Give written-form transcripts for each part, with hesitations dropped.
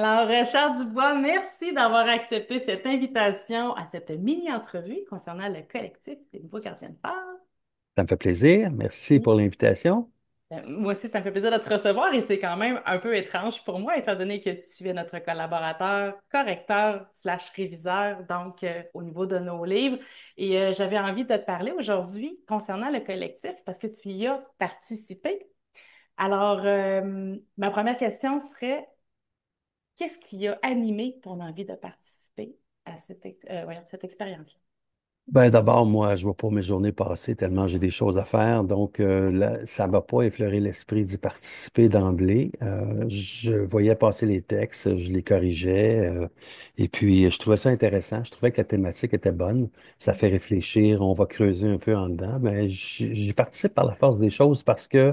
Alors, Charles Dubois, merci d'avoir accepté cette invitation à cette mini-entrevue concernant le collectif des nouveaux gardiens de phare. Ça me fait plaisir. Merci Oui. pour l'invitation. Moi aussi, ça me fait plaisir de te recevoir et c'est quand même un peu étrange pour moi, étant donné que tu es notre collaborateur, correcteur slash réviseur, donc au niveau de nos livres. Et j'avais envie de te parler aujourd'hui concernant le collectif parce que tu y as participé. Alors, ma première question serait, qu'est-ce qui a animé ton envie de participer à voyons, cette expérience-là? Ben, d'abord, moi, je vois pas mes journées passer tellement j'ai des choses à faire. Donc, là, ça m'a pas effleuré l'esprit d'y participer d'emblée. Je voyais passer les textes, je les corrigeais. Et puis, je trouvais ça intéressant. Je trouvais que la thématique était bonne. Ça fait réfléchir. On va creuser un peu en dedans. Mais j'y participe par la force des choses parce que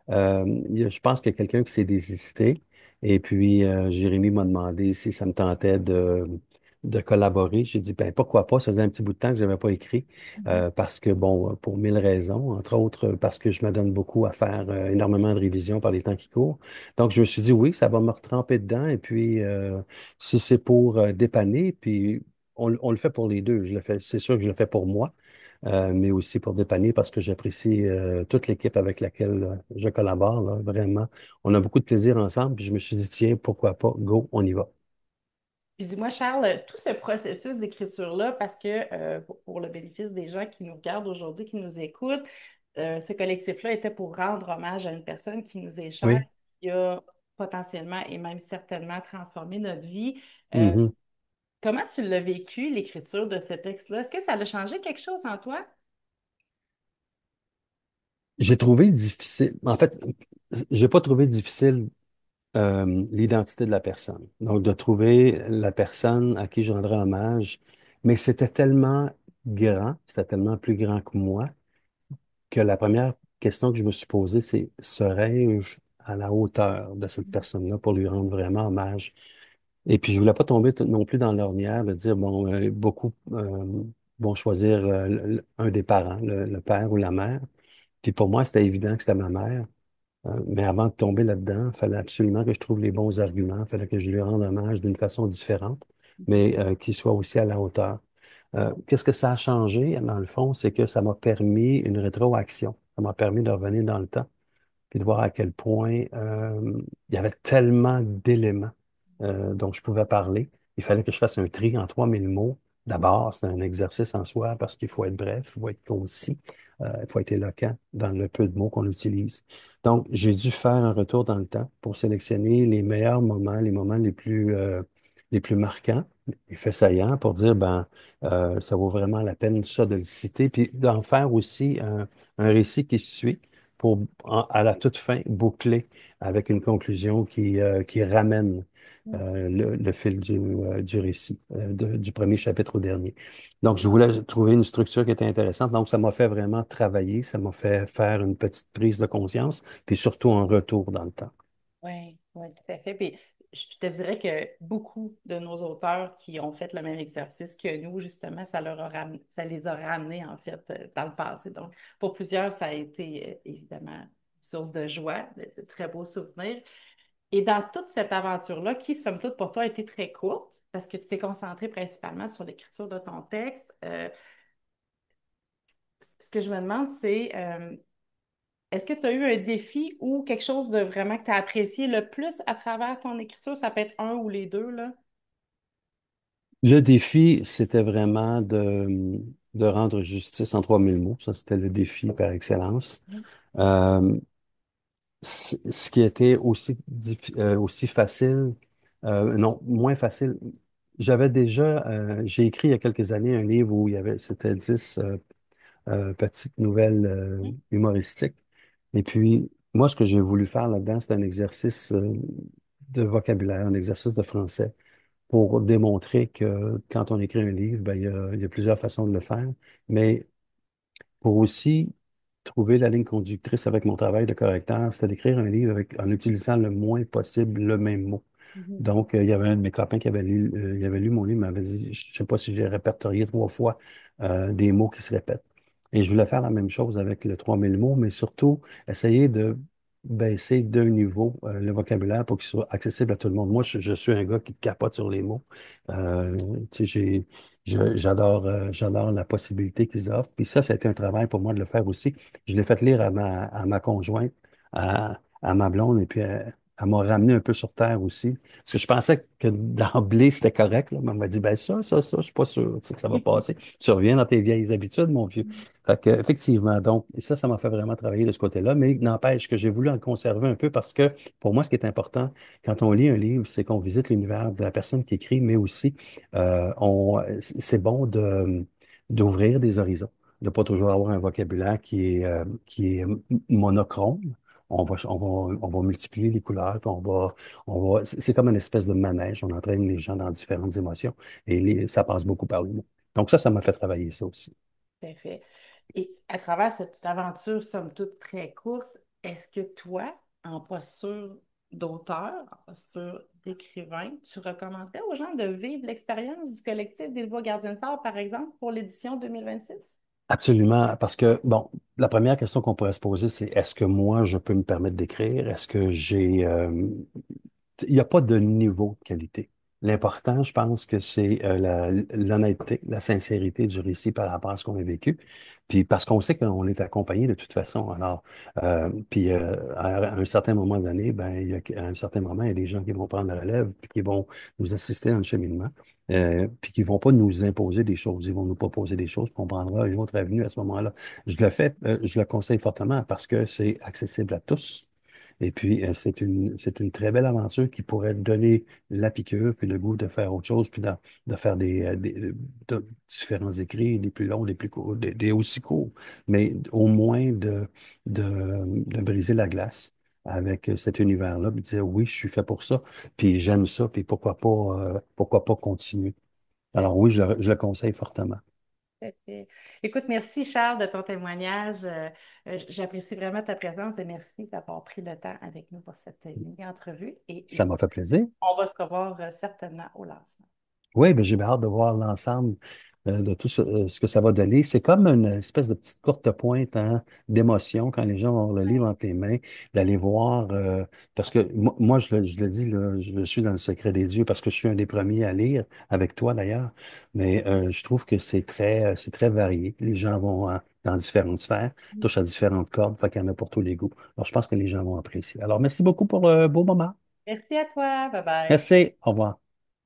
je pense qu'il y a quelqu'un qui s'est désisté. Et puis, Jérémy m'a demandé si ça me tentait de collaborer. J'ai dit, ben, pourquoi pas? Ça faisait un petit bout de temps que je n'avais pas écrit. Mhm. Parce que, bon, pour mille raisons, entre autres, parce que je me donne beaucoup à faire énormément de révisions par les temps qui courent. Donc, je me suis dit, oui, ça va me retremper dedans. Et puis, si c'est pour dépanner, puis on le fait pour les deux. Je le fais, c'est sûr que je le fais pour moi mais aussi pour dépanner parce que j'apprécie toute l'équipe avec laquelle je collabore, là, vraiment. On a beaucoup de plaisir ensemble, puis je me suis dit, tiens, pourquoi pas, go, on y va. Puis dis-moi, Charles, tout ce processus d'écriture-là, parce que pour le bénéfice des gens qui nous regardent aujourd'hui, qui nous écoutent, ce collectif-là était pour rendre hommage à une personne qui nous est chère, Oui. qui a potentiellement et même certainement transformé notre vie. Euh, Mhm. Comment tu l'as vécu, l'écriture de ce texte-là? Est-ce que ça a changé quelque chose en toi? J'ai trouvé difficile, en fait, j'ai pas trouvé difficile l'identité de la personne. Donc, de trouver la personne à qui je rendrais hommage, mais c'était tellement grand, c'était tellement plus grand que moi, que la première question que je me suis posée, c'est serais-je à la hauteur de cette personne-là pour lui rendre vraiment hommage? Et puis, je voulais pas tomber non plus dans l'ornière de dire, bon, beaucoup vont choisir un des parents, le père ou la mère. Puis pour moi, c'était évident que c'était ma mère. Mais avant de tomber là-dedans, il fallait absolument que je trouve les bons arguments. Il fallait que je lui rende hommage d'une façon différente, mais qu'il soit aussi à la hauteur. Qu'est-ce que ça a changé, dans le fond? C'est que ça m'a permis une rétroaction. Ça m'a permis de revenir dans le temps puis de voir à quel point il y avait tellement d'éléments dont je pouvais parler. Il fallait que je fasse un tri en 3 000 mots. D'abord, c'est un exercice en soi parce qu'il faut être bref, il faut être concis, il faut être éloquent dans le peu de mots qu'on utilise. Donc, j'ai dû faire un retour dans le temps pour sélectionner les meilleurs moments, les moments les plus marquants, les faits saillants pour dire, ben, ça vaut vraiment la peine ça de le citer, puis d'en faire aussi un récit qui suit pour, à la toute fin, boucler avec une conclusion qui ramène le fil du récit, du premier chapitre au dernier. Donc, je voulais trouver une structure qui était intéressante. Donc, ça m'a fait vraiment travailler, ça m'a fait faire une petite prise de conscience, puis surtout un retour dans le temps. Oui, oui, tout à fait. Puis je te dirais que beaucoup de nos auteurs qui ont fait le même exercice que nous, justement, ça les a ramenés, en fait, dans le passé. Donc, pour plusieurs, ça a été évidemment source de joie, de très beaux souvenirs. Et dans toute cette aventure-là, qui, somme toute, pour toi, a été très courte, parce que tu t'es concentré principalement sur l'écriture de ton texte, ce que je me demande, c'est est-ce que tu as eu un défi ou quelque chose de vraiment que tu as apprécié le plus à travers ton écriture? Ça peut être un ou les deux, là. Le défi, c'était vraiment de rendre justice en 3 000 mots. Ça, c'était le défi par excellence. Mhm. Euh, ce qui était aussi facile, non, moins facile. J'ai écrit il y a quelques années un livre où c'était 10 petites nouvelles humoristiques. Et puis, moi, ce que j'ai voulu faire là-dedans, c'est un exercice de vocabulaire, un exercice de français pour démontrer que quand on écrit un livre, ben, il y a plusieurs façons de le faire, mais pour aussi trouver la ligne conductrice avec mon travail de correcteur, c'était d'écrire un livre en utilisant le moins possible le même mot. Mhm. Donc, il y avait un de mes copains il avait lu mon livre, m'avait dit, je ne sais pas si j'ai répertorié 3 fois des mots qui se répètent. Et je voulais faire la même chose avec le 3 000 mots, mais surtout essayer baisser d'un niveau le vocabulaire pour qu'il soit accessible à tout le monde. Moi, je suis un gars qui capote sur les mots. Tu sais, j'adore la possibilité qu'ils offrent. Puis ça a été un travail pour moi de le faire aussi. Je l'ai fait lire à ma conjointe, à ma blonde, et puis elle m'a ramené un peu sur terre aussi. Parce que je pensais que d'emblée, c'était correct, là. Mais elle m'a dit, ben ça, je suis pas sûr, tu sais, que ça va passer. Tu reviens dans tes vieilles habitudes, mon vieux. Fait que, effectivement, donc, et ça m'a fait vraiment travailler de ce côté-là, mais n'empêche que j'ai voulu en conserver un peu parce que pour moi, ce qui est important quand on lit un livre, c'est qu'on visite l'univers de la personne qui écrit, mais aussi, c'est bon d'ouvrir des horizons, de ne pas toujours avoir un vocabulaire qui est monochrome. On va multiplier les couleurs, puis c'est comme une espèce de manège. On entraîne les gens dans différentes émotions et ça passe beaucoup par les mots. Donc ça m'a fait travailler ça aussi. Tout à fait. Et à travers cette aventure, somme toute très courte, est-ce que toi, en posture d'auteur, en posture d'écrivain, tu recommanderais aux gens de vivre l'expérience du collectif des Voix Gardiens de Phare, par exemple, pour l'édition 2026? Absolument, parce que, bon, la première question qu'on pourrait se poser, c'est est-ce que moi, je peux me permettre d'écrire? Est-ce que j'ai... il n'y a pas de niveau de qualité. L'important, je pense que c'est l'honnêteté, la sincérité du récit par rapport à ce qu'on a vécu. Puis parce qu'on sait qu'on est accompagné de toute façon. Alors, puis à un certain moment donné, ben, à un certain moment, il y a des gens qui vont prendre la relève, puis qui vont nous assister dans le cheminement, puis qui vont pas nous imposer des choses. Ils vont nous proposer des choses, puis on prendra une autre avenue à ce moment-là. Je le conseille fortement parce que c'est accessible à tous. Et puis, c'est une très belle aventure qui pourrait donner la piqûre, puis le goût de faire autre chose, puis de faire différents écrits, des plus longs, des plus courts, des aussi courts, mais au moins de briser la glace avec cet univers-là, puis de dire oui, je suis fait pour ça, puis j'aime ça, puis pourquoi pas continuer. Alors oui, je le conseille fortement. Tout à fait. Écoute, merci Charles de ton témoignage. J'apprécie vraiment ta présence et merci d'avoir pris le temps avec nous pour cette mini-entrevue. Et Ça m'a écoute, fait plaisir. on va se revoir certainement au lancement. Oui, ben, j'ai bien hâte de voir l'ensemble de tout ce que ça va donner. C'est comme une espèce de petite courte pointe hein, d'émotion quand les gens ont le livre entre les mains, d'aller voir, parce que moi, je le dis, là, je suis dans le secret des dieux parce que je suis un des premiers à lire, avec toi d'ailleurs, mais je trouve que c'est très varié. Les gens vont dans différentes sphères, touchent à différentes cordes, fait qu'il y en a pour tous les goûts. Alors, je pense que les gens vont apprécier. Alors, merci beaucoup pour le beau moment. Merci à toi. Bye bye. Merci, au revoir.